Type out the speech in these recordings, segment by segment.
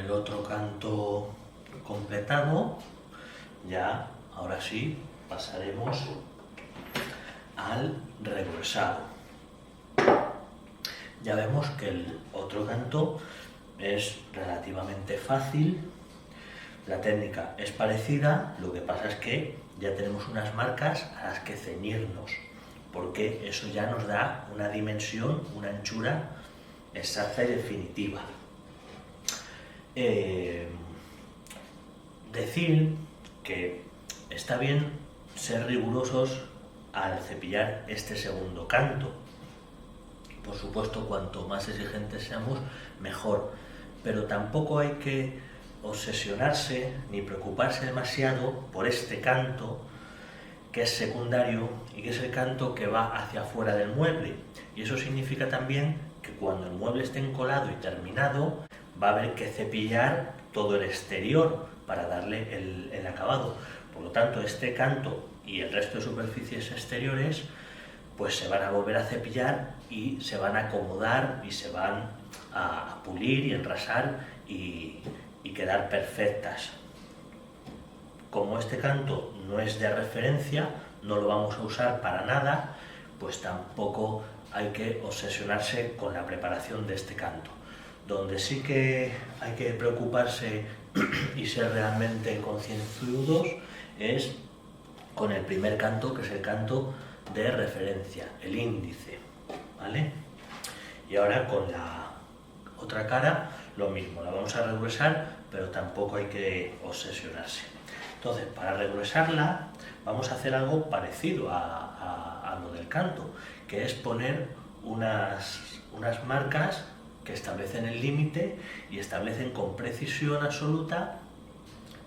el otro canto completado, ya ahora sí pasaremos al regresado. Ya vemos que el otro canto es relativamente fácil, la técnica es parecida, lo que pasa es que ya tenemos unas marcas a las que ceñirnos, porque eso ya nos da una dimensión, una anchura exacta y definitiva. Decir que está bien ser rigurosos al cepillar este segundo canto. Por supuesto, cuanto más exigentes seamos, mejor. Pero tampoco hay que obsesionarse ni preocuparse demasiado por este canto, que es secundario y que es el canto que va hacia afuera del mueble. Y eso significa también que cuando el mueble esté encolado y terminado, va a haber que cepillar todo el exterior para darle el acabado. Por lo tanto, este canto y el resto de superficies exteriores pues se van a volver a cepillar y se van a acomodar y se van a pulir y enrasar y quedar perfectas. Como este canto no es de referencia, no lo vamos a usar para nada, pues tampoco hay que obsesionarse con la preparación de este canto. Donde sí que hay que preocuparse y ser realmente concienzudos es con el primer canto, que es el canto de referencia, el índice, ¿vale? Y ahora con la otra cara lo mismo, la vamos a regresar, pero tampoco hay que obsesionarse. Entonces, para regresarla vamos a hacer algo parecido a lo del canto, que es poner unas marcas que establecen el límite y establecen con precisión absoluta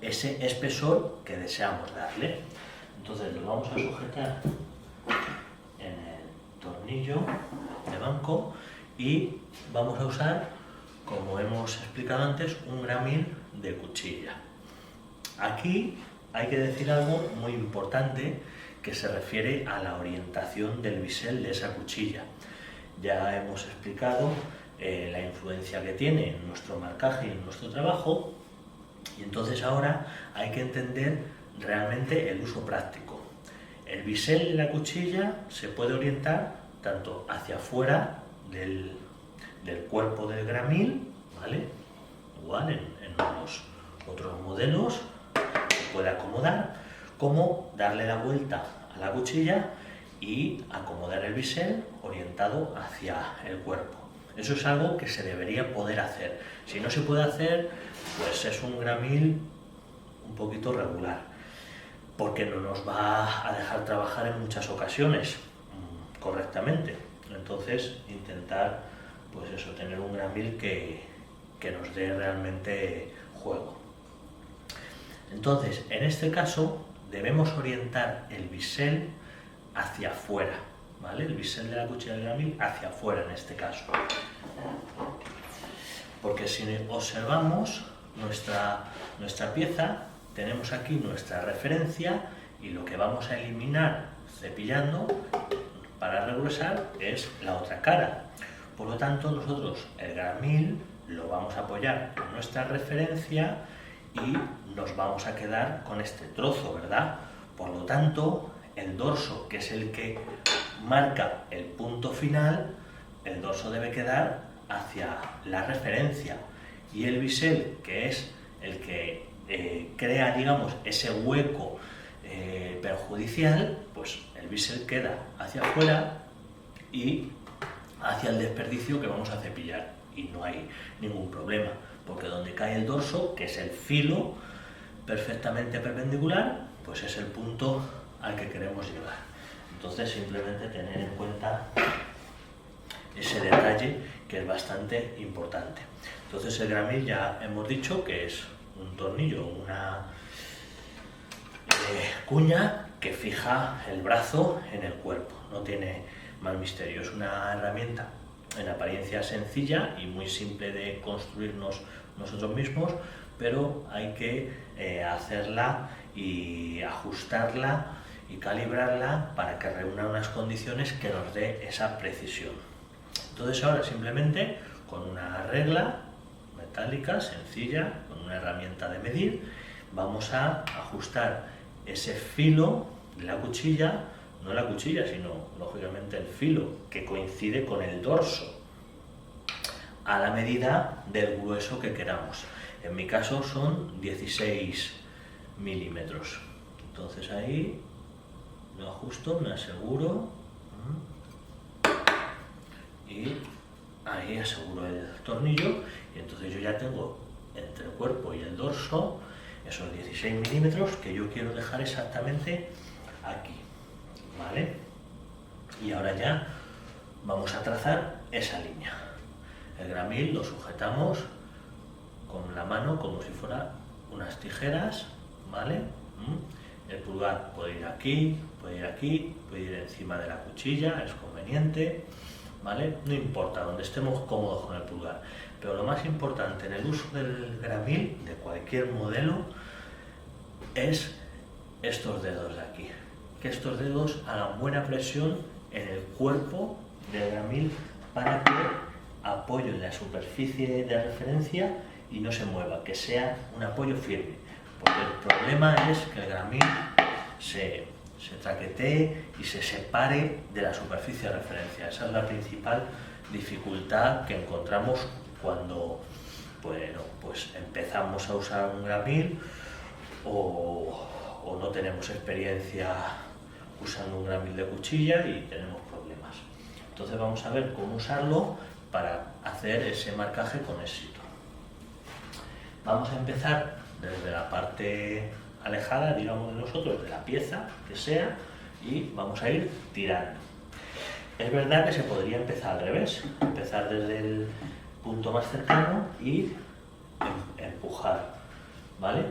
ese espesor que deseamos darle. Entonces lo vamos a sujetar en el tornillo de banco y vamos a usar, como hemos explicado antes, un gramil de cuchilla. Aquí hay que decir algo muy importante que se refiere a la orientación del bisel de esa cuchilla. Ya hemos explicado la influencia que tiene en nuestro marcaje y en nuestro trabajo, y entonces ahora hay que entender realmente el uso práctico. El bisel de la cuchilla se puede orientar tanto hacia afuera del cuerpo del gramil, ¿vale? Igual en los otros modelos se puede acomodar, como darle la vuelta a la cuchilla y acomodar el bisel orientado hacia el cuerpo. Eso es algo que se debería poder hacer. Si no se puede hacer, pues es un gramil un poquito regular, porque no nos va a dejar trabajar en muchas ocasiones correctamente. Entonces, intentar, pues eso, tener un gramil que nos dé realmente juego. Entonces, en este caso, debemos orientar el bisel hacia afuera, ¿vale? El bisel de la cuchilla del gramil hacia afuera en este caso. Porque si observamos nuestra pieza, tenemos aquí nuestra referencia y lo que vamos a eliminar cepillando para regresar es la otra cara. Por lo tanto, nosotros el gramil lo vamos a apoyar en nuestra referencia y nos vamos a quedar con este trozo, ¿verdad? Por lo tanto, el dorso, que es el que marca el punto final, el dorso debe quedar hacia la referencia, y el bisel, que es el que crea, digamos, ese hueco perjudicial, pues el bisel queda hacia afuera y hacia el desperdicio que vamos a cepillar, y no hay ningún problema, porque donde cae el dorso, que es el filo perfectamente perpendicular, pues es el punto al que queremos llegar. Entonces, simplemente tener en cuenta ese detalle, que es bastante importante. Entonces, el gramil ya hemos dicho que es un tornillo, una cuña que fija el brazo en el cuerpo, no tiene más misterio. Es una herramienta en apariencia sencilla y muy simple de construirnos nosotros mismos, pero hay que hacerla y ajustarla y calibrarla para que reúna unas condiciones que nos dé esa precisión. Entonces ahora simplemente con una regla metálica, sencilla, con una herramienta de medir. Vamos a ajustar ese filo de la cuchilla, no la cuchilla, sino lógicamente el filo, que coincide con el dorso, a la medida del grueso que queramos. En mi caso son 16 milímetros. Entonces ahí lo ajusto, me aseguro y ahí aseguro el tornillo, y entonces yo ya tengo entre el cuerpo y el dorso esos 16 milímetros que yo quiero dejar exactamente aquí, ¿vale? Y ahora ya vamos a trazar esa línea. El gramil lo sujetamos con la mano como si fuera unas tijeras, ¿vale? El pulgar puede ir aquí, puede ir aquí, puede ir encima de la cuchilla, es conveniente, ¿vale? No importa, donde estemos cómodos con el pulgar. Pero lo más importante en el uso del gramil, de cualquier modelo, es estos dedos de aquí. Que estos dedos hagan buena presión en el cuerpo del gramil para que apoyen la superficie de referencia y no se mueva, que sea un apoyo firme. Porque el problema es que el gramil se traquetee y se separe de la superficie de referencia. Esa es la principal dificultad que encontramos cuando pues empezamos a usar un gramil o no tenemos experiencia usando un gramil de cuchilla y tenemos problemas. Entonces vamos a ver cómo usarlo para hacer ese marcaje con éxito. Vamos a empezar desde la parte alejada, digamos, de nosotros, de la pieza que sea, y vamos a ir tirando. Es verdad que se podría empezar al revés, empezar desde el punto más cercano y empujar, ¿vale?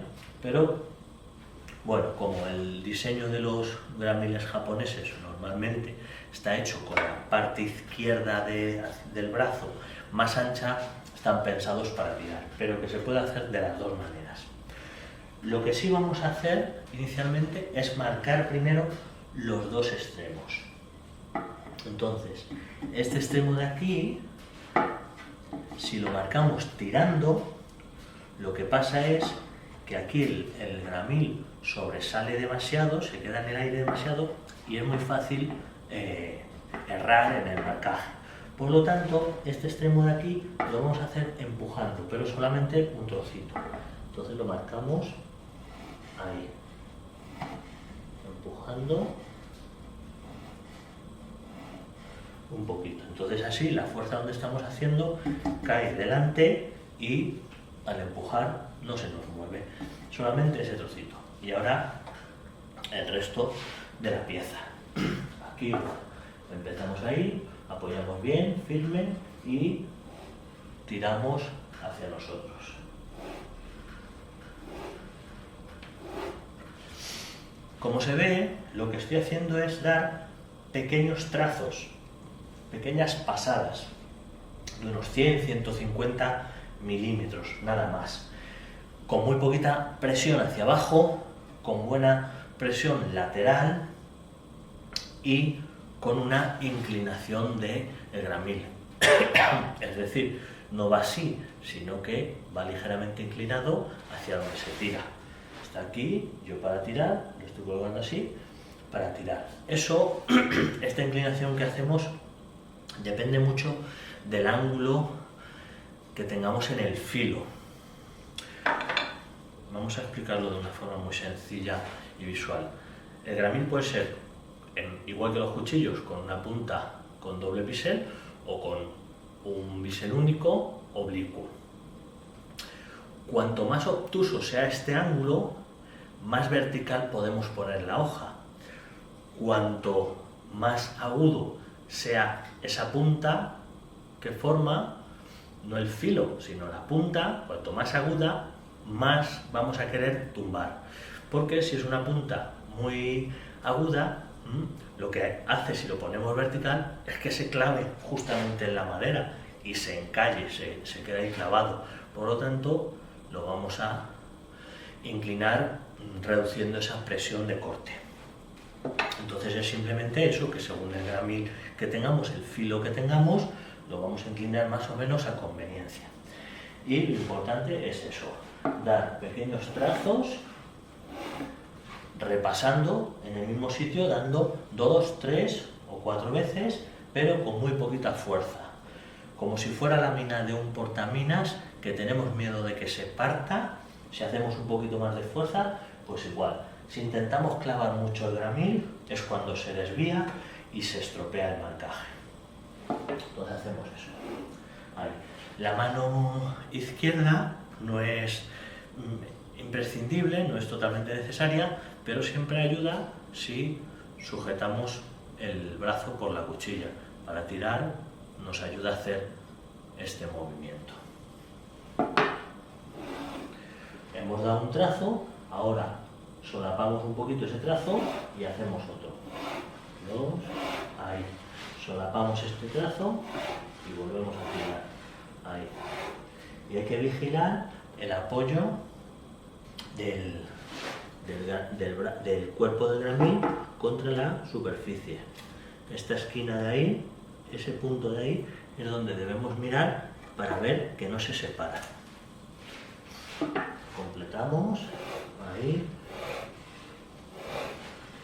Pero, bueno, como el diseño de los gramiles japoneses normalmente está hecho con la parte izquierda del brazo más ancha, están pensados para tirar, pero que se puede hacer de las dos maneras. Lo que sí vamos a hacer inicialmente es marcar primero los dos extremos. Entonces, este extremo de aquí, si lo marcamos tirando, lo que pasa es que aquí el gramil sobresale demasiado, se queda en el aire demasiado y es muy fácil errar en el marcaje. Por lo tanto, este extremo de aquí lo vamos a hacer empujando, pero solamente un trocito. Entonces lo marcamos ahí, empujando un poquito. Entonces así la fuerza donde estamos haciendo cae delante y al empujar no se nos mueve, solamente ese trocito. Y ahora el resto de la pieza. Aquí empezamos ahí, apoyamos bien, firme y tiramos hacia nosotros. Como se ve, lo que estoy haciendo es dar pequeños trazos, pequeñas pasadas de unos 100-150 milímetros, nada más, con muy poquita presión hacia abajo, con buena presión lateral y con una inclinación del gramil. Es decir, no va así, sino que va ligeramente inclinado hacia donde se tira. Está aquí, yo para tirar, lo estoy colgando así, para tirar. Eso, esta inclinación que hacemos, depende mucho del ángulo que tengamos en el filo. Vamos a explicarlo de una forma muy sencilla y visual. El gramil puede ser, igual que los cuchillos, con una punta con doble bisel o con un bisel único oblicuo. Cuanto más obtuso sea este ángulo, más vertical podemos poner la hoja. Cuanto más agudo sea esa punta que forma, no el filo, sino la punta, cuanto más aguda, más vamos a querer tumbar. Porque si es una punta muy aguda, lo que hace si lo ponemos vertical es que se clave justamente en la madera y se encalle, se queda ahí clavado. Por lo tanto, lo vamos a inclinar reduciendo esa presión de corte. Entonces es simplemente eso, que según el gramil que tengamos, el filo que tengamos, lo vamos a inclinar más o menos a conveniencia. Y lo importante es eso, dar pequeños trazos, repasando en el mismo sitio, dando 2, 3 o 4 veces, pero con muy poquita fuerza. Como si fuera la mina de un portaminas, que tenemos miedo de que se parta. Si hacemos un poquito más de fuerza, pues igual. Si intentamos clavar mucho el gramil, es cuando se desvía y se estropea el marcaje. Entonces hacemos eso. Ahí. La mano izquierda no es imprescindible, no es totalmente necesaria, pero siempre ayuda si sujetamos el brazo por la cuchilla. Para tirar nos ayuda a hacer este movimiento. Hemos dado un trazo, ahora solapamos un poquito ese trazo y hacemos otro. 2, ahí. Solapamos este trazo y volvemos a tirar. Ahí. Y hay que vigilar el apoyo del cuerpo del gramil contra la superficie. Esta esquina de ahí, ese punto de ahí, es donde debemos mirar para ver que no se separa. Completamos, ahí,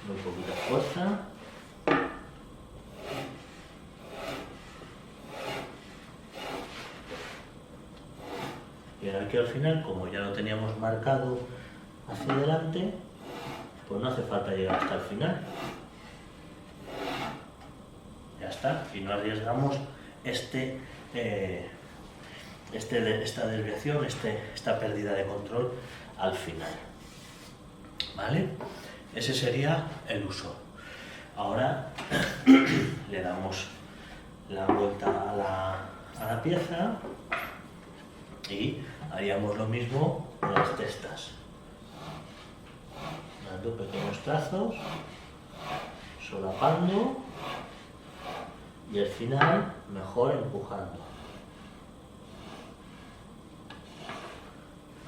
muy poquita fuerza. Y ahora aquí al final, como ya lo teníamos marcado hacia adelante, pues no hace falta llegar hasta el final. Ya está, y no arriesgamos esta desviación, esta pérdida de control al final. ¿Vale? Ese sería el uso. Ahora le damos la vuelta a la pieza y haríamos lo mismo con las testas. Dando pequeños trazos, solapando y al final mejor empujando.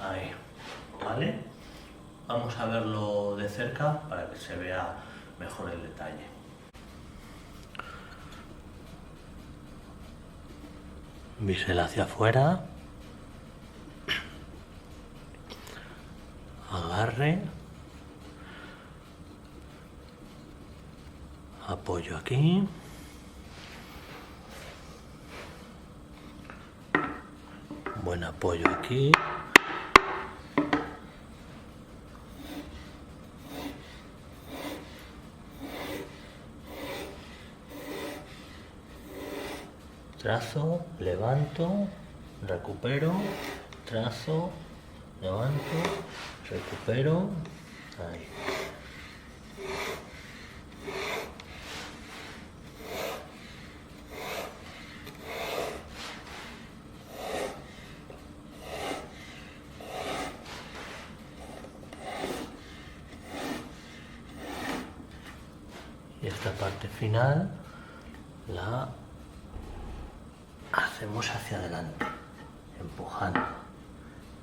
Ahí, ¿vale? Vamos a verlo de cerca para que se vea mejor el detalle. Bisel hacia afuera, agarre, apoyo aquí, buen apoyo aquí, trazo, levanto, recupero, trazo, levanto, recupero, ahí. Y esta parte final la hacemos hacia adelante, empujando,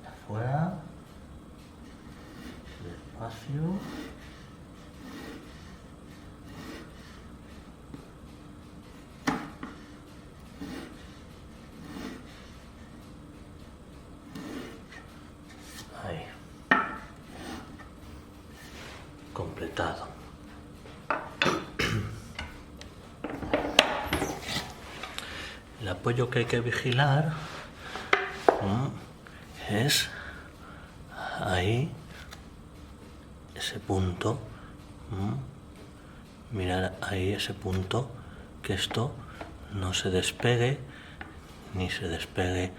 afuera, despacio, ahí, completado. El apoyo que hay que vigilar es ahí, ese punto, mirar ahí ese punto, que esto no se despegue, ni se despegue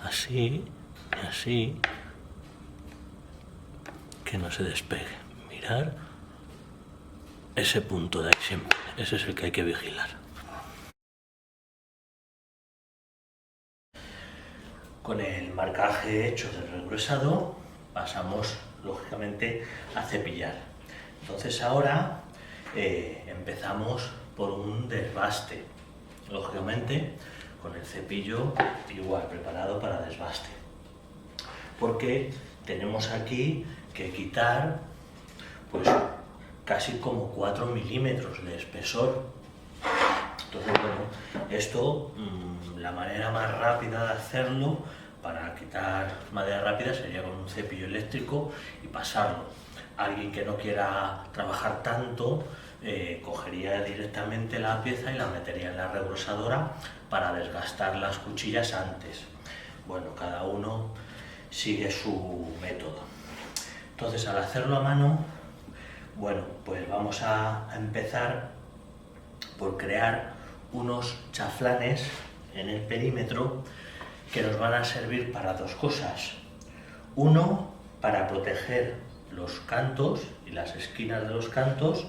así, y así, que no se despegue. Mirar ese punto de ahí siempre, ese es el que hay que vigilar. Con el marcaje hecho del regruesado pasamos lógicamente a cepillar. Entonces ahora empezamos por un desbaste, lógicamente con el cepillo igual preparado para desbaste, porque tenemos aquí que quitar pues casi como 4 milímetros de espesor. Entonces bueno, esto la manera más rápida de hacerlo para quitar madera rápida sería con un cepillo eléctrico y pasarlo. Alguien que no quiera trabajar tanto cogería directamente la pieza y la metería en la rebrosadora para desgastar las cuchillas antes. Bueno, cada uno sigue su método. Entonces, al hacerlo a mano, bueno, pues vamos a empezar por crear unos chaflanes en el perímetro que nos van a servir para dos cosas. Uno, para proteger los cantos y las esquinas de los cantos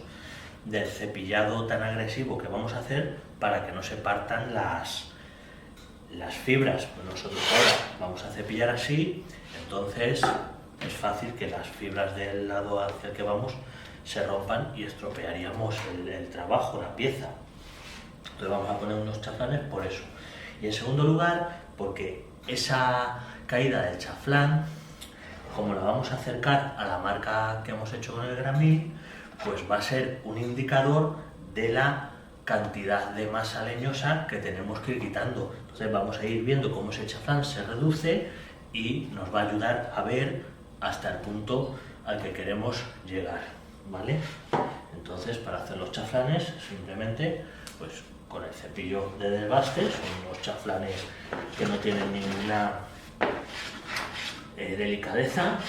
del cepillado tan agresivo que vamos a hacer para que no se partan las fibras. Pues nosotros ahora vamos a cepillar así, entonces es fácil que las fibras del lado hacia el que vamos se rompan y estropearíamos el trabajo, la pieza. Entonces vamos a poner unos chaflanes por eso. Y en segundo lugar, porque esa caída del chaflán, como la vamos a acercar a la marca que hemos hecho con el gramil, pues va a ser un indicador de la cantidad de masa leñosa que tenemos que ir quitando. Entonces vamos a ir viendo cómo ese chaflán se reduce y nos va a ayudar a ver hasta el punto al que queremos llegar, ¿vale? Entonces, para hacer los chaflanes, simplemente pues con el cepillo de desbaste, son unos chaflanes que no tienen ninguna delicadeza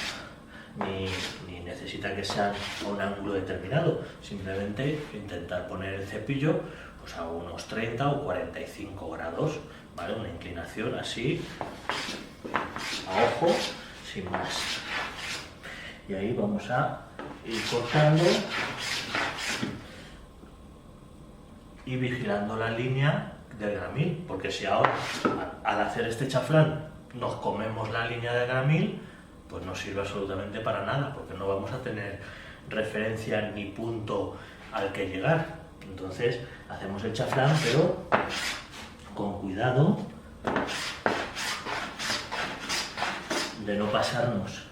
ni necesita que sean a un ángulo determinado, simplemente intentar poner el cepillo pues a unos 30 o 45 grados, ¿vale? Una inclinación así, a ojo, sin más. Y ahí vamos a ir cortando y vigilando la línea del gramil, porque si ahora al hacer este chaflán nos comemos la línea del gramil, pues no sirve absolutamente para nada, porque no vamos a tener referencia ni punto al que llegar. Entonces hacemos el chaflán, pero con cuidado de no pasarnos.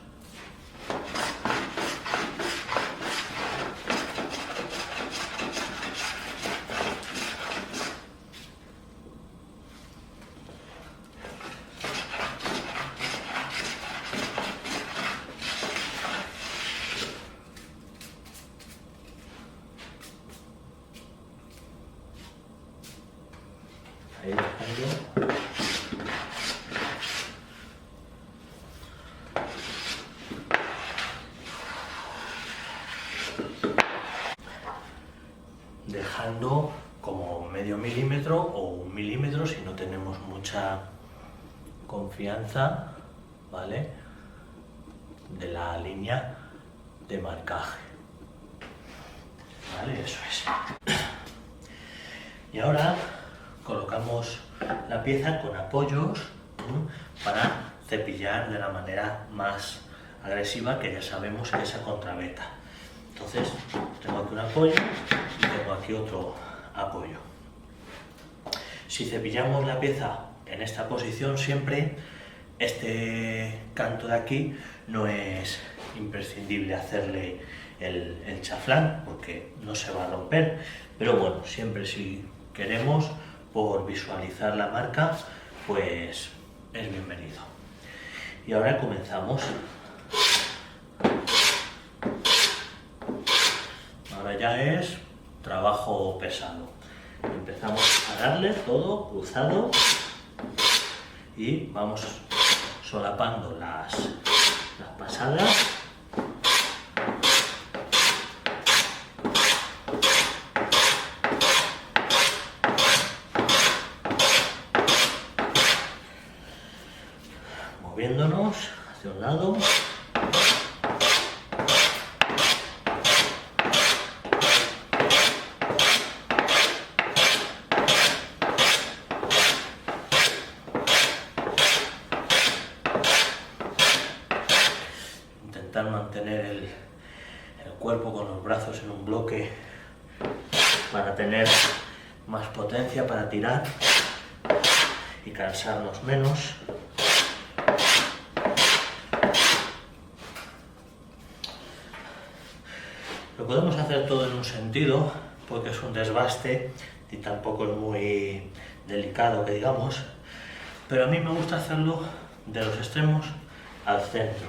Ahí dejando. Dejando como medio milímetro o 1 milímetro si no tenemos mucha confianza, ¿vale?, de la línea de marcaje, ¿vale? Eso es. Y ahora colocamos la pieza con apoyos para cepillar de la manera más agresiva, que ya sabemos que es a contraveta. Entonces tengo aquí un apoyo y tengo aquí otro apoyo. Si cepillamos la pieza en esta posición siempre, este canto de aquí no es imprescindible hacerle el chaflán porque no se va a romper, pero bueno, siempre si queremos por visualizar la marca, pues es bienvenido. Y ahora comenzamos. Ahora ya es trabajo pesado. Empezamos a darle todo cruzado y vamos solapando las pasadas. Moviéndonos hacia un lado. Intentar mantener el cuerpo con los brazos en un bloque para tener más potencia para tirar y cansarnos menos. Lo podemos hacer todo en un sentido porque es un desbaste y tampoco es muy delicado que digamos, pero a mí me gusta hacerlo de los extremos al centro.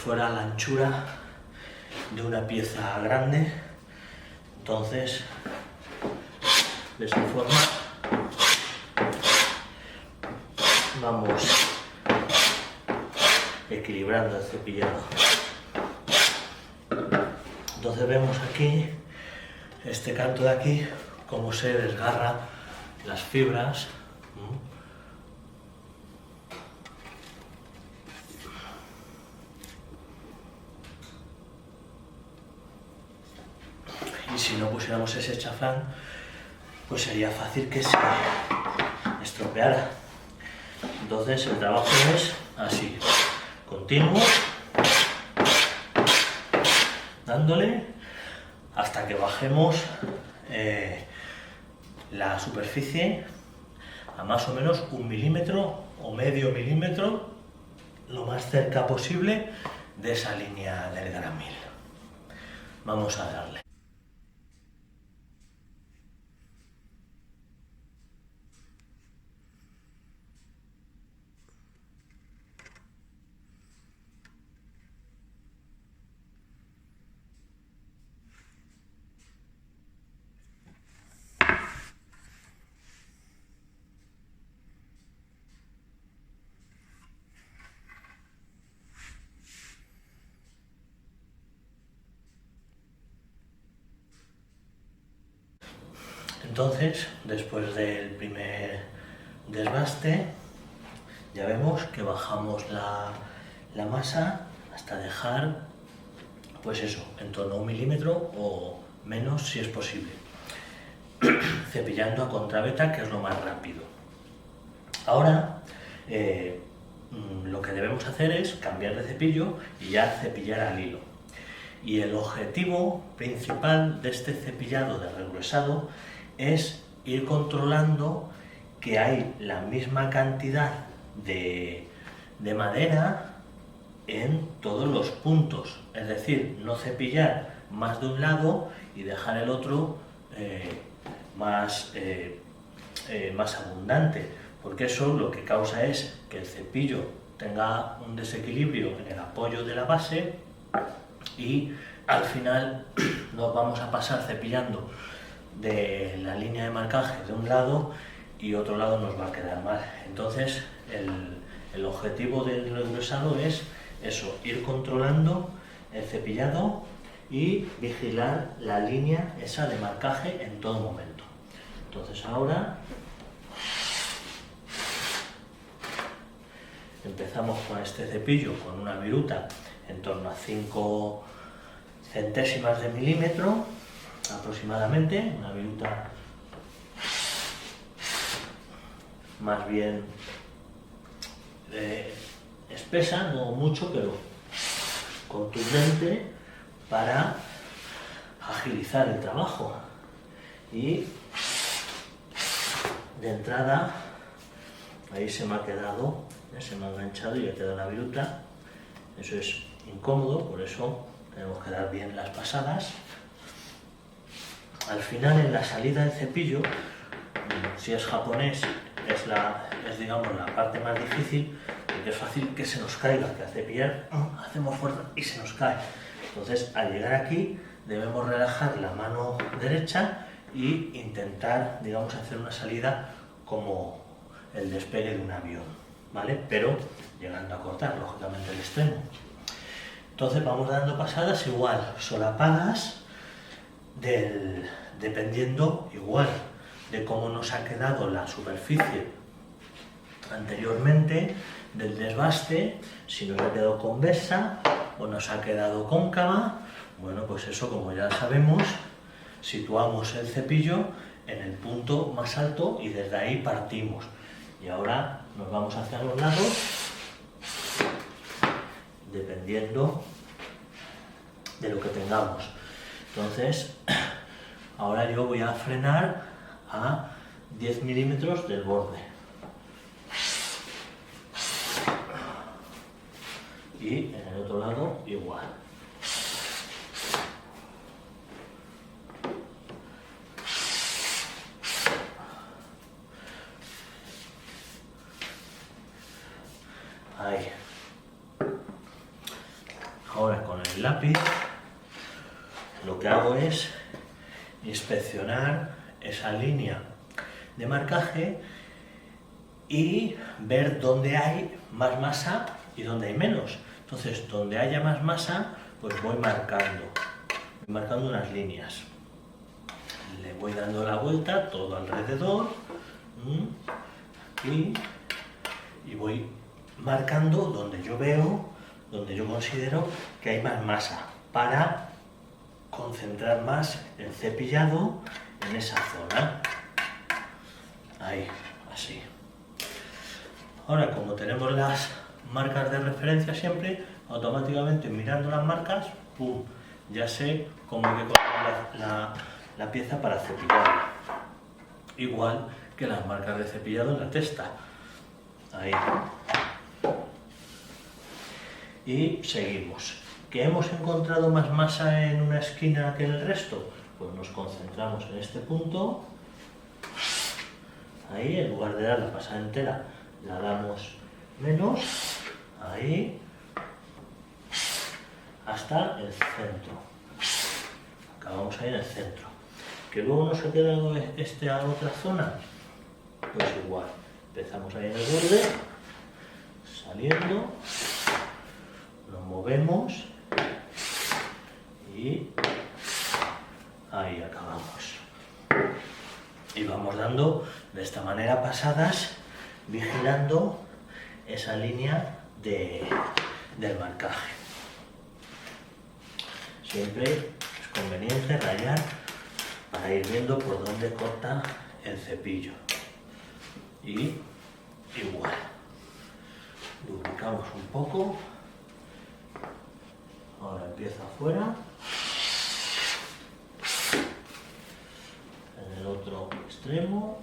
Fuera la anchura de una pieza grande, entonces de esa forma vamos equilibrando el cepillado. Entonces vemos aquí este canto de aquí cómo se desgarra las fibras. Y si no pusiéramos ese chaflán, pues sería fácil que se estropeara. Entonces el trabajo es así, continuo, dándole hasta que bajemos la superficie a más o menos 1 milímetro o medio milímetro, lo más cerca posible de esa línea del gramil. Vamos a darle. Entonces, después del primer desbaste, ya vemos que bajamos la masa hasta dejar, pues eso, en torno a 1 milímetro o menos si es posible, cepillando a contraveta, que es lo más rápido. Ahora, lo que debemos hacer es cambiar de cepillo y ya cepillar al hilo. Y el objetivo principal de este cepillado de regruesado es ir controlando que hay la misma cantidad de madera en todos los puntos, es decir, no cepillar más de un lado y dejar el otro más abundante, porque eso lo que causa es que el cepillo tenga un desequilibrio en el apoyo de la base y al final nos vamos a pasar cepillando de la línea de marcaje de un lado y otro lado nos va a quedar mal. Entonces el objetivo del regruesado es eso, ir controlando el cepillado y vigilar la línea esa de marcaje en todo momento. Entonces ahora empezamos con este cepillo con una viruta en torno a 5 centésimas de milímetro aproximadamente, una viruta más bien espesa, no mucho, pero contundente para agilizar el trabajo. Y de entrada, ahí se me ha quedado, se me ha enganchado y ha quedado la viruta. Eso es incómodo, por eso tenemos que dar bien las pasadas. Al final, en la salida del cepillo, si es japonés, es digamos la parte más difícil, porque es fácil que se nos caiga, que al cepillar hacemos fuerza y se nos cae. Entonces, al llegar aquí, debemos relajar la mano derecha y intentar, digamos, hacer una salida como el despegue de un avión, ¿vale? Pero llegando a cortar, lógicamente, el extremo. Entonces vamos dando pasadas igual, solapadas, dependiendo igual de cómo nos ha quedado la superficie anteriormente del desbaste, si nos ha quedado convexa o nos ha quedado cóncava. Bueno, pues eso, como ya sabemos, situamos el cepillo en el punto más alto y desde ahí partimos. Y ahora nos vamos hacia los lados, dependiendo de lo que tengamos. Entonces, ahora yo voy a frenar a 10 milímetros del borde. Y en el otro lado igual. Ahí. Ahora con el lápiz lo que hago es inspeccionar esa línea de marcaje y ver dónde hay más masa y dónde hay menos. Entonces, donde haya más masa, pues voy marcando unas líneas. Le voy dando la vuelta todo alrededor y voy marcando donde yo veo, donde yo considero que hay más masa, para concentrar más el cepillado en esa zona. Ahí, así. Ahora, como tenemos las marcas de referencia siempre, automáticamente mirando las marcas, ¡pum!, ya sé cómo hay que colocar la pieza para cepillarla. Igual que las marcas de cepillado en la testa. Ahí. Y seguimos. ¿Que hemos encontrado más masa en una esquina que en el resto? Pues nos concentramos en este punto. Ahí, en lugar de dar la pasada entera, la damos menos. Ahí. Hasta el centro. Acabamos ahí en el centro. ¿Que luego nos ha quedado a otra zona? Pues igual. Empezamos ahí en el borde, saliendo, nos movemos y ahí acabamos. Y vamos dando de esta manera pasadas, vigilando esa línea del marcaje. Siempre es conveniente rayar para ir viendo por dónde corta el cepillo. Y igual, lubricamos un poco. Ahora empieza afuera, en el otro extremo,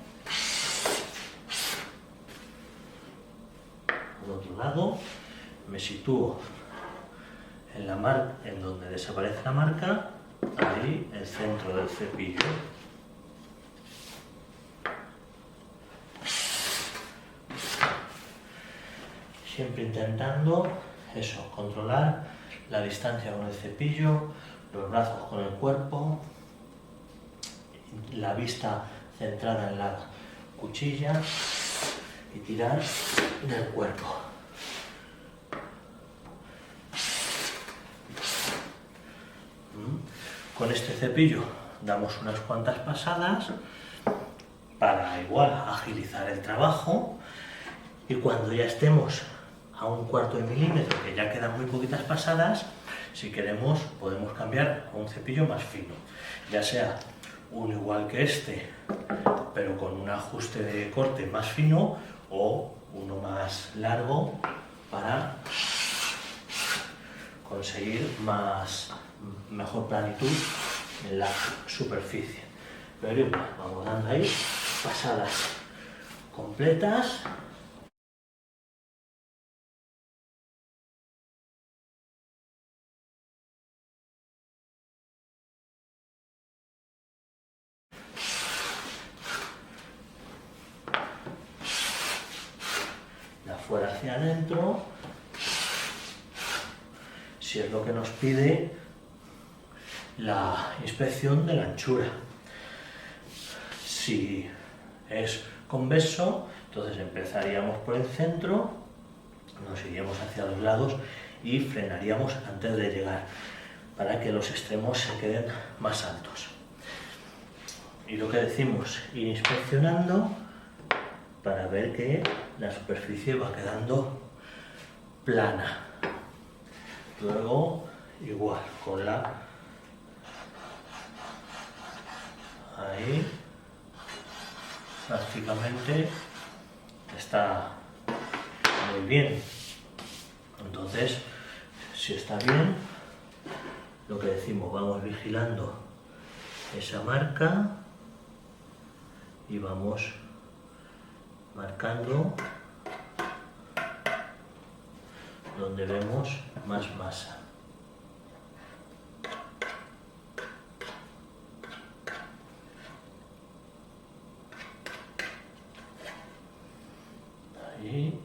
al otro lado, me sitúo en la marca, en donde desaparece la marca, ahí el centro del cepillo. Siempre intentando eso, controlar la distancia con el cepillo, los brazos con el cuerpo, la vista centrada en la cuchilla y tirar del cuerpo. Con este cepillo damos unas cuantas pasadas para igual agilizar el trabajo, y cuando ya estemos a 1/4 de milímetro, que ya quedan muy poquitas pasadas, si queremos podemos cambiar a un cepillo más fino, ya sea uno igual que este pero con un ajuste de corte más fino, o uno más largo para conseguir mejor planitud en la superficie. Pero igual, vamos dando ahí pasadas completas. De afuera hacia adentro, si es lo que nos pide la inspección de la anchura. Si es convexo, entonces empezaríamos por el centro, nos iríamos hacia los lados y frenaríamos antes de llegar, para que los extremos se queden más altos. Y lo que decimos, ir inspeccionando para ver que la superficie va quedando plana. Luego, igual, con ahí, prácticamente está muy bien. Entonces, si está bien, lo que decimos, vamos vigilando esa marca y vamos marcando donde vemos más masa. Ahí,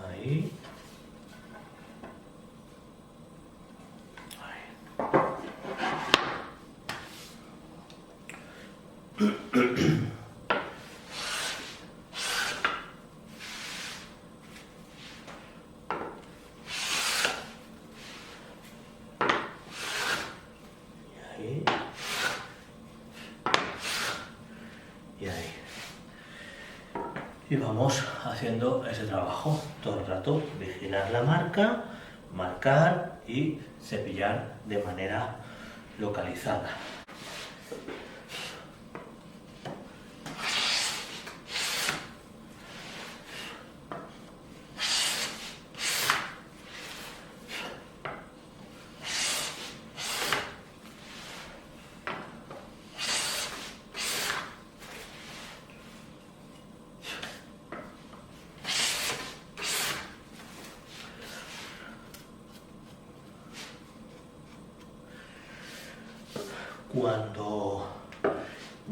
ahí, ahí y ahí. Y vamos haciendo ese trabajo todo el rato, vigilar la marca, marcar y cepillar de manera localizada. Cuando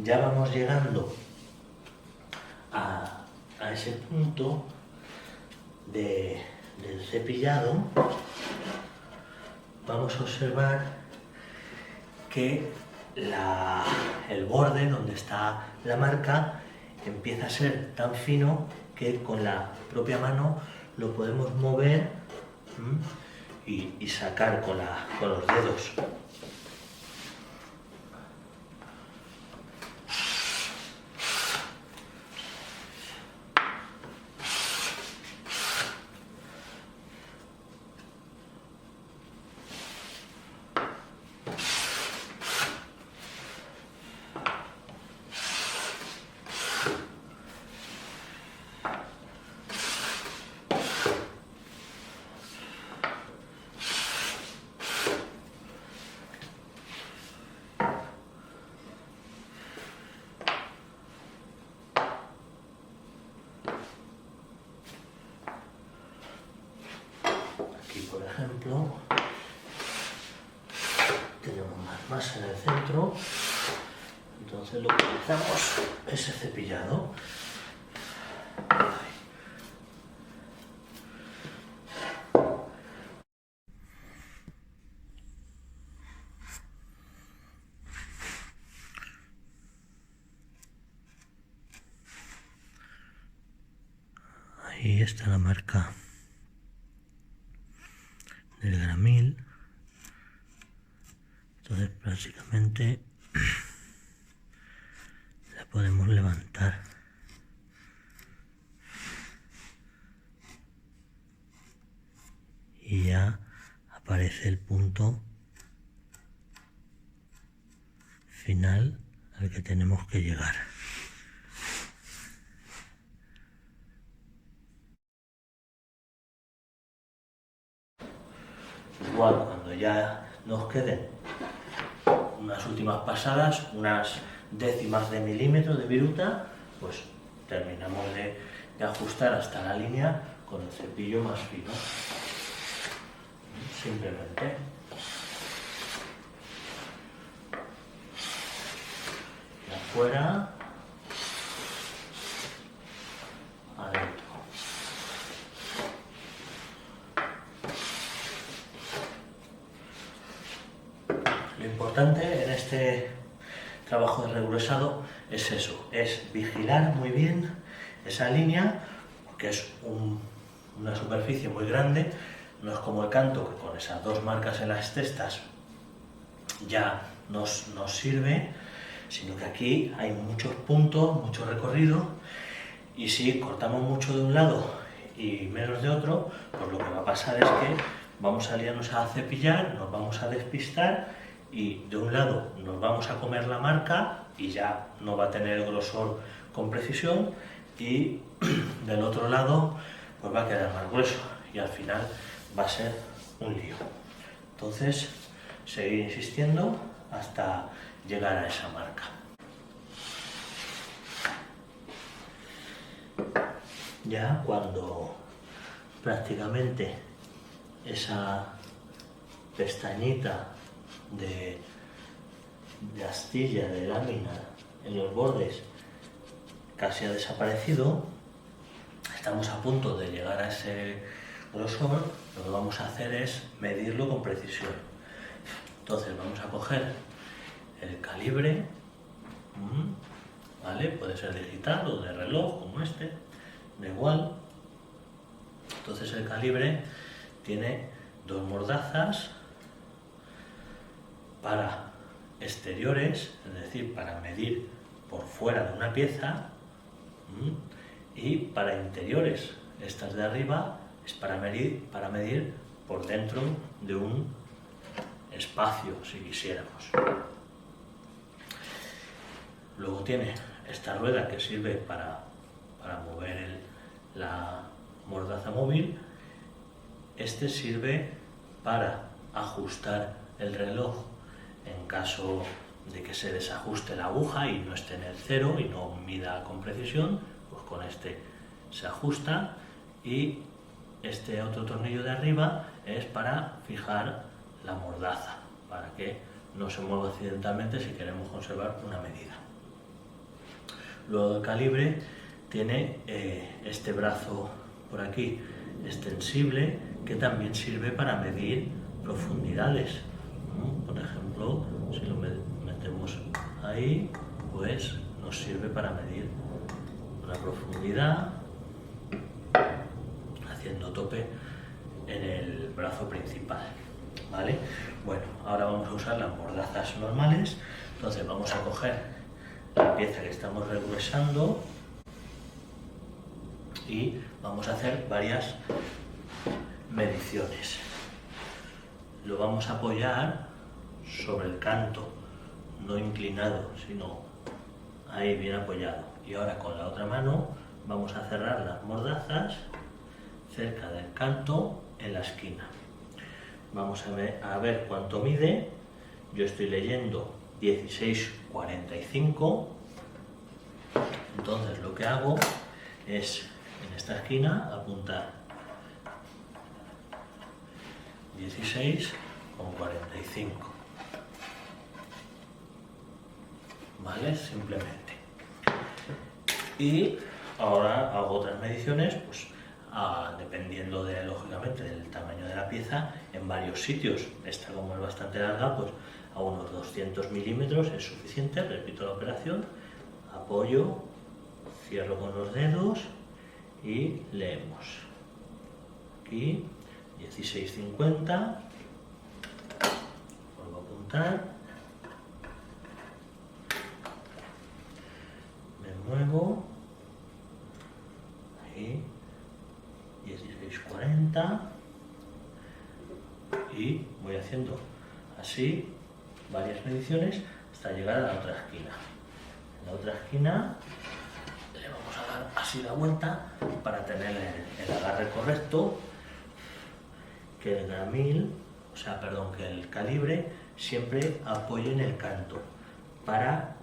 ya vamos llegando a ese punto del cepillado, vamos a observar que el borde donde está la marca empieza a ser tan fino que con la propia mano lo podemos mover y sacar con los dedos. Aquí, por ejemplo, tenemos más masa en el centro, entonces lo que utilizamos es el cepillado. Ahí está la marca del gramil. Entonces prácticamente la podemos levantar. Y ya aparece el punto final al que tenemos que llegar. Igual cuando ya nos queden unas últimas pasadas, unas décimas de milímetro de viruta, pues terminamos de ajustar hasta la línea con el cepillo más fino. Simplemente. De afuera adentro. Lo importante en este trabajo de regresado es eso, es vigilar muy bien esa línea, porque es una superficie muy grande, no es como el canto, que con esas dos marcas en las testas ya nos sirve, sino que aquí hay muchos puntos, mucho recorrido, y si cortamos mucho de un lado y menos de otro, pues lo que va a pasar es que vamos a liarnos a cepillar, nos vamos a despistar y de un lado nos vamos a comer la marca y ya no va a tener el grosor con precisión, y del otro lado pues va a quedar más grueso y al final va a ser un lío. Entonces, seguir insistiendo hasta llegar a esa marca. Ya cuando prácticamente esa pestañita de astilla de lámina en los bordes casi ha desaparecido, estamos a punto de llegar a ese grosor. Lo que vamos a hacer es medirlo con precisión. Entonces vamos a coger el calibre, ¿vale? Puede ser digital o de reloj como este, da igual. Entonces el calibre tiene dos mordazas para exteriores, es decir, para medir por fuera de una pieza, y para interiores, estas de arriba, es para medir por dentro de un espacio, si quisiéramos. Luego tiene esta rueda que sirve para mover la mordaza móvil. Este sirve para ajustar el reloj en caso de que se desajuste la aguja y no esté en el cero y no mida con precisión, pues con este se ajusta. Y este otro tornillo de arriba es para fijar la mordaza, para que no se mueva accidentalmente si queremos conservar una medida. Luego el calibre tiene este brazo por aquí extensible que también sirve para medir profundidades. Por ejemplo, si lo metemos ahí, pues nos sirve para medir una profundidad haciendo tope en el brazo principal, ¿vale? Bueno, ahora vamos a usar las mordazas normales. Entonces vamos a coger la pieza que estamos regruesando y vamos a hacer varias mediciones. Lo vamos a apoyar sobre el canto, no inclinado, sino ahí bien apoyado. Y ahora con la otra mano vamos a cerrar las mordazas cerca del canto en la esquina. Vamos a ver cuánto mide. Yo estoy leyendo 16,45. Entonces lo que hago es en esta esquina apuntar 16,45. ¿Vale? Simplemente. Y ahora hago otras mediciones, pues dependiendo lógicamente del tamaño de la pieza, en varios sitios. Esta, como es bastante larga, pues a unos 200 milímetros es suficiente. Repito la operación, apoyo, cierro con los dedos y leemos. Aquí 16,50, vuelvo a apuntar, me muevo, ahí 16,40 y voy haciendo así varias mediciones hasta llegar a la otra esquina. En la otra esquina le vamos a dar así la vuelta para tener el agarre correcto, que el gramil, que el calibre siempre apoye en el canto para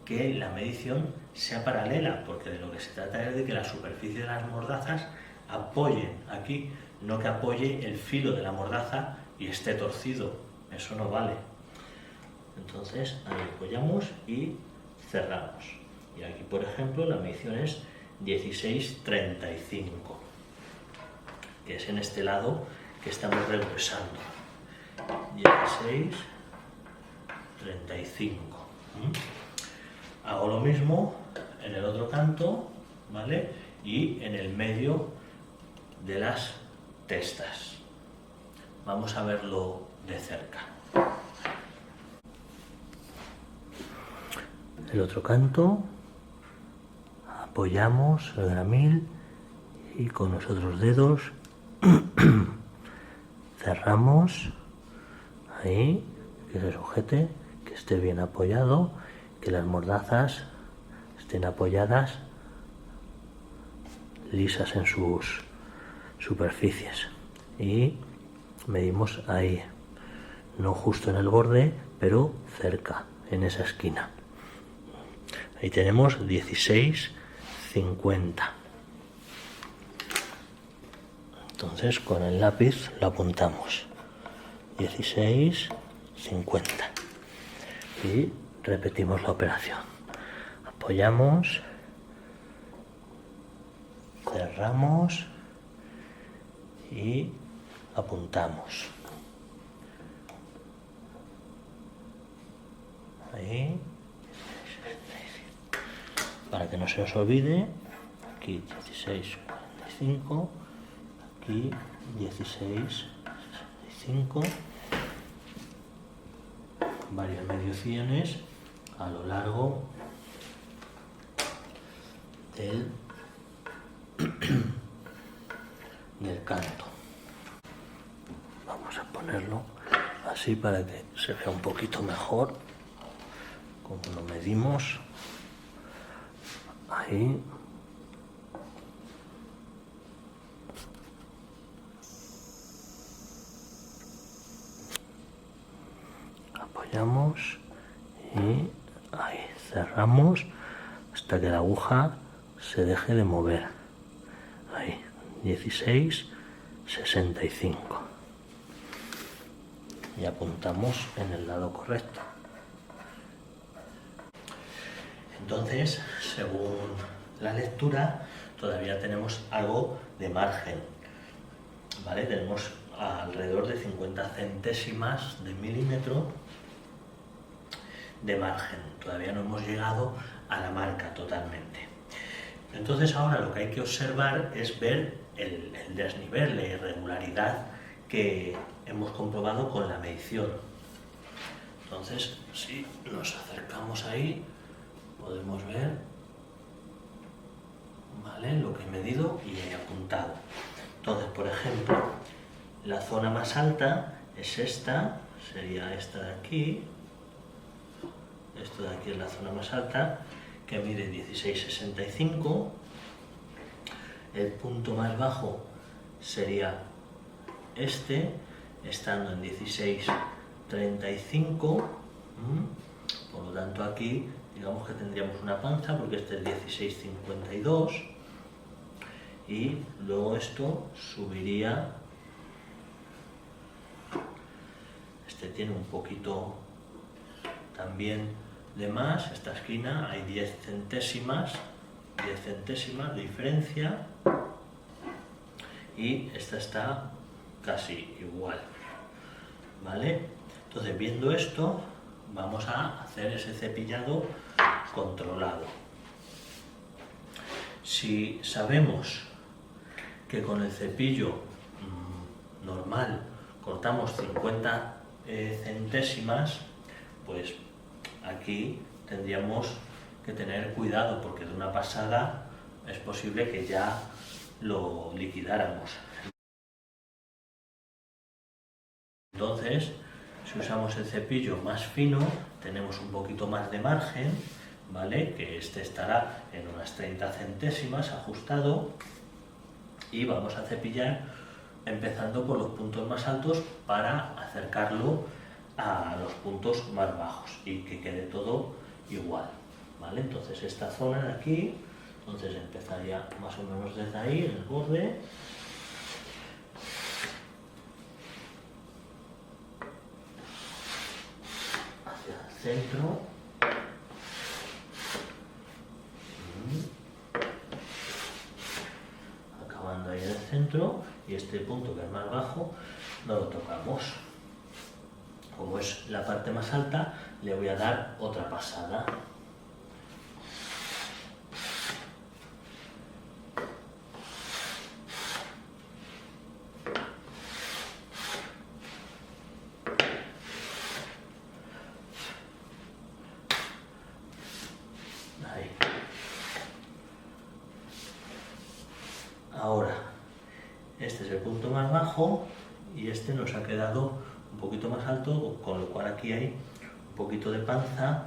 que la medición sea paralela, porque de lo que se trata es de que la superficie de las mordazas apoyen aquí, no que apoye el filo de la mordaza y esté torcido. Eso no vale. Entonces ahí apoyamos y cerramos. Y aquí, por ejemplo, la medición es 16,35, que es en este lado que estamos regresando. 16,35. Hago lo mismo en el otro canto, ¿vale? Y en el medio de las testas. Vamos a verlo de cerca. El otro canto, apoyamos el gramil y con los otros dedos cerramos ahí, que se sujete, que esté bien apoyado, que las mordazas estén apoyadas lisas en sus superficies. Y medimos ahí, no justo en el borde, pero cerca, en esa esquina. Ahí tenemos 16,50. Entonces con el lápiz lo apuntamos, 16,50, y repetimos la operación. Apoyamos, cerramos y apuntamos. Ahí, para que no se os olvide, aquí 16,45, aquí 16,65, varias mediciones a lo largo del canto. Vamos a ponerlo así para que se vea un poquito mejor como lo medimos. Ahí. Apoyamos y ahí cerramos hasta que la aguja se deje de mover. Ahí, 16,65. Y apuntamos en el lado correcto. Entonces, según la lectura, todavía tenemos algo de margen, ¿vale? Tenemos alrededor de 50 centésimas de milímetro de margen. Todavía no hemos llegado a la marca totalmente. Entonces ahora lo que hay que observar es ver el desnivel, la irregularidad que hemos comprobado con la medición. Entonces, si nos acercamos ahí, podemos ver, ¿vale?, lo que he medido y he apuntado. Entonces, por ejemplo, la zona más alta es esta, sería esta de aquí. Esto de aquí es la zona más alta, que mide 16,65. El punto más bajo sería este, estando en 16,35. Por lo tanto, aquí digamos que tendríamos una panza, porque este es 16,52, y luego esto subiría. Este tiene un poquito también de más, esta esquina hay 10 centésimas de diferencia, y esta está casi igual, ¿vale? Entonces, viendo esto, vamos a hacer ese cepillado controlado. Si sabemos que con el cepillo normal cortamos 50 centésimas, pues aquí tendríamos que tener cuidado, porque de una pasada es posible que ya lo liquidáramos. Entonces, si usamos el cepillo más fino, tenemos un poquito más de margen, ¿vale?, que este estará en unas 30 centésimas ajustado, y vamos a cepillar empezando por los puntos más altos para acercarlo a los puntos más bajos y que quede todo igual, ¿vale? Entonces, esta zona de aquí, entonces empezaría más o menos desde ahí, en el borde, hacia el centro, acabando ahí en el centro, y este punto que es más bajo no lo tocamos. Como es la parte más alta, le voy a dar otra pasada. Ahí. Ahora, este es el punto más bajo y este nos ha quedado un poquito más alto, con lo cual aquí hay un poquito de panza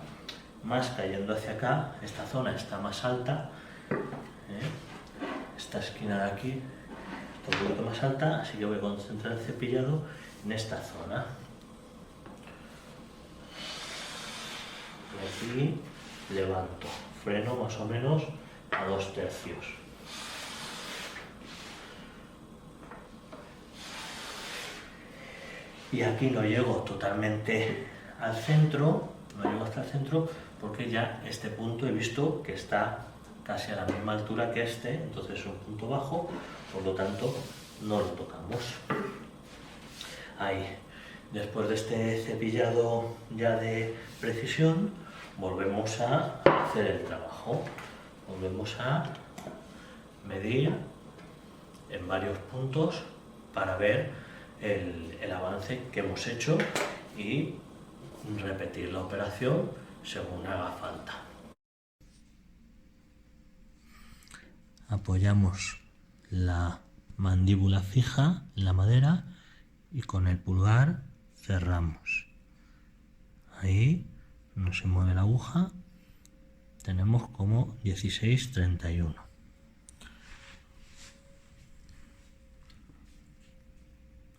más cayendo hacia acá. Esta zona está más alta, esta esquina de aquí un poquito más alta, así que voy a concentrar el cepillado en esta zona. Y aquí levanto, freno más o menos a 2/3. Y aquí no llego totalmente al centro, no llego hasta el centro, porque ya este punto he visto que está casi a la misma altura que este, entonces es un punto bajo, por lo tanto no lo tocamos. Ahí, después de este cepillado ya de precisión, volvemos a hacer el trabajo, volvemos a medir en varios puntos para ver el avance que hemos hecho y repetir la operación según haga falta. Apoyamos la mandíbula fija en la madera y con el pulgar cerramos. Ahí no se mueve la aguja, tenemos como 16:31.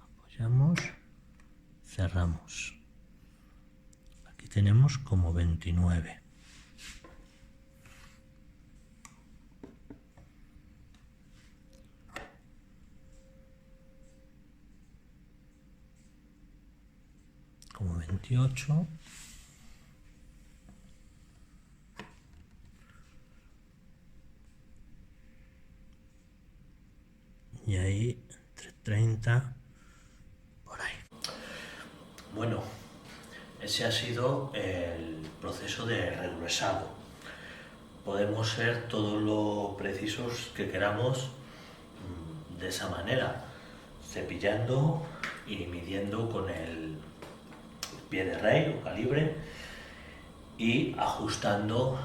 Apoyamos, cerramos. Aquí tenemos como 29. Como 28. Y ahí entre 30, por ahí. Bueno, ese ha sido el proceso de regruesado. Podemos ser todo lo precisos que queramos de esa manera, cepillando y midiendo con el pie de rey o calibre y ajustando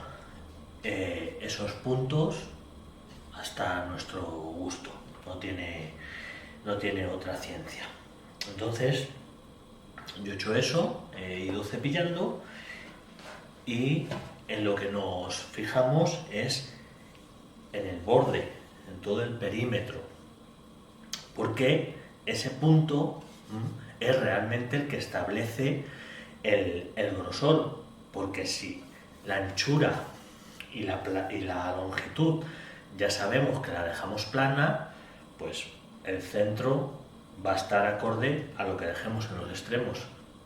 esos puntos hasta nuestro gusto. No tiene otra ciencia. Entonces, yo he hecho eso, he ido cepillando y en lo que nos fijamos es en el borde, en todo el perímetro, porque ese punto es realmente el que establece el grosor, porque si la anchura y la longitud ya sabemos que la dejamos plana, pues el centro va a estar acorde a lo que dejemos en los extremos.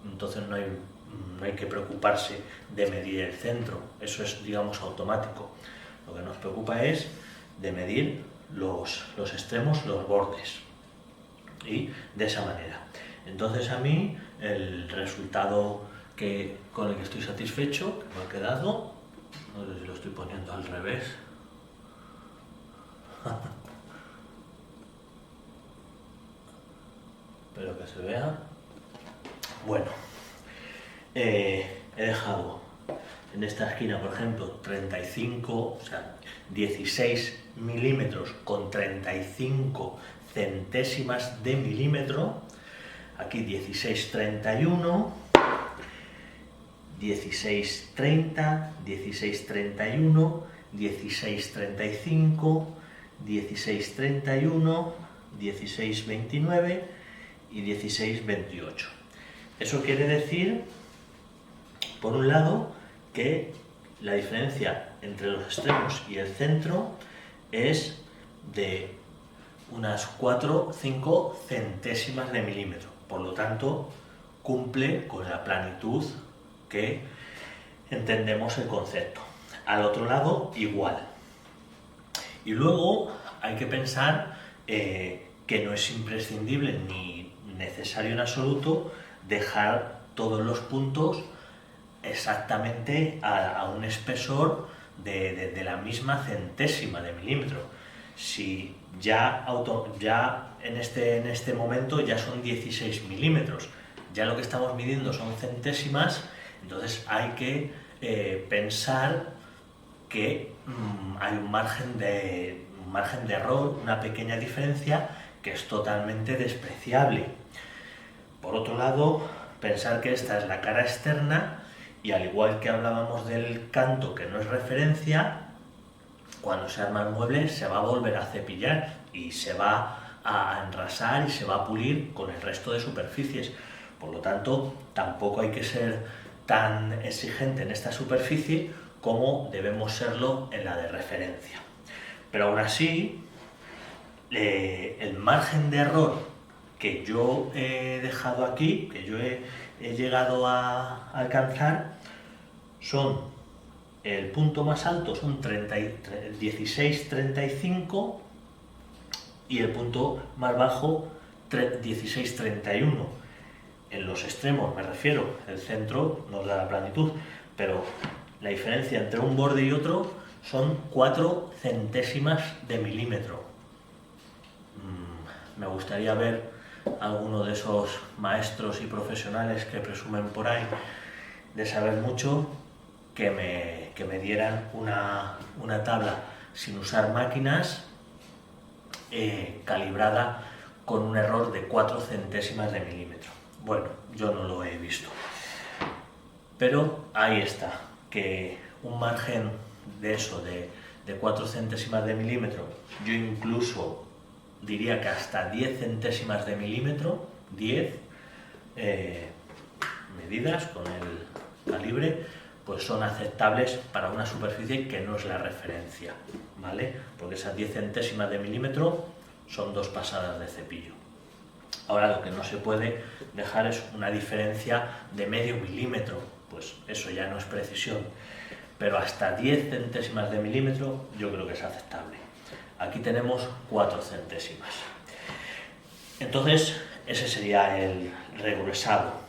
Entonces no hay que preocuparse de medir el centro, eso es, digamos, automático. Lo que nos preocupa es de medir los extremos, los bordes, y de esa manera. Entonces a mí el resultado con el que estoy satisfecho, que me ha quedado, no sé si lo estoy poniendo al revés, espero que se vea. Bueno, he dejado en esta esquina, por ejemplo, 16 milímetros con 35 centésimas de milímetro. Aquí 16:31, 16:30, 16:31, 16:35, 16:31, 16:29 y 16:28. Eso quiere decir, por un lado, que la diferencia entre los extremos y el centro es de unas 4 o 5 centésimas de milímetro. Por lo tanto, cumple con la planitud que entendemos el concepto. Al otro lado, igual. Y luego hay que pensar que no es imprescindible ni necesario en absoluto dejar todos los puntos exactamente a un espesor de la misma centésima de milímetro. Si ya en este momento ya son 16 milímetros, ya lo que estamos midiendo son centésimas, entonces hay que pensar que hay un margen de error, una pequeña diferencia que es totalmente despreciable. Por otro lado, pensar que esta es la cara externa y al igual que hablábamos del canto que no es referencia, cuando se arma el mueble se va a volver a cepillar y se va a enrasar y se va a pulir con el resto de superficies. Por lo tanto, tampoco hay que ser tan exigente en esta superficie como debemos serlo en la de referencia. Pero aún así, el margen de error que yo he dejado aquí, que yo he llegado a alcanzar, son el punto más alto son 16,35 y el punto más bajo 16,31. En los extremos me refiero, el centro nos da la planitud, pero la diferencia entre un borde y otro son 4 centésimas de milímetro. Me gustaría ver a alguno de esos maestros y profesionales que presumen por ahí de saber mucho que me dieran una tabla sin usar máquinas calibrada con un error de 4 centésimas de milímetro. Bueno, yo no lo he visto. Pero ahí está, que un margen de eso, de 4 centésimas de milímetro, yo incluso diría que hasta 10 centésimas de milímetro, 10 medidas con el calibre, pues son aceptables para una superficie que no es la referencia, ¿vale? Porque esas 10 centésimas de milímetro son 2 pasadas de cepillo. Ahora lo que no se puede dejar es una diferencia de medio milímetro, pues eso ya no es precisión, pero hasta 10 centésimas de milímetro yo creo que es aceptable. Aquí tenemos 4 centésimas. Entonces ese sería el regresado.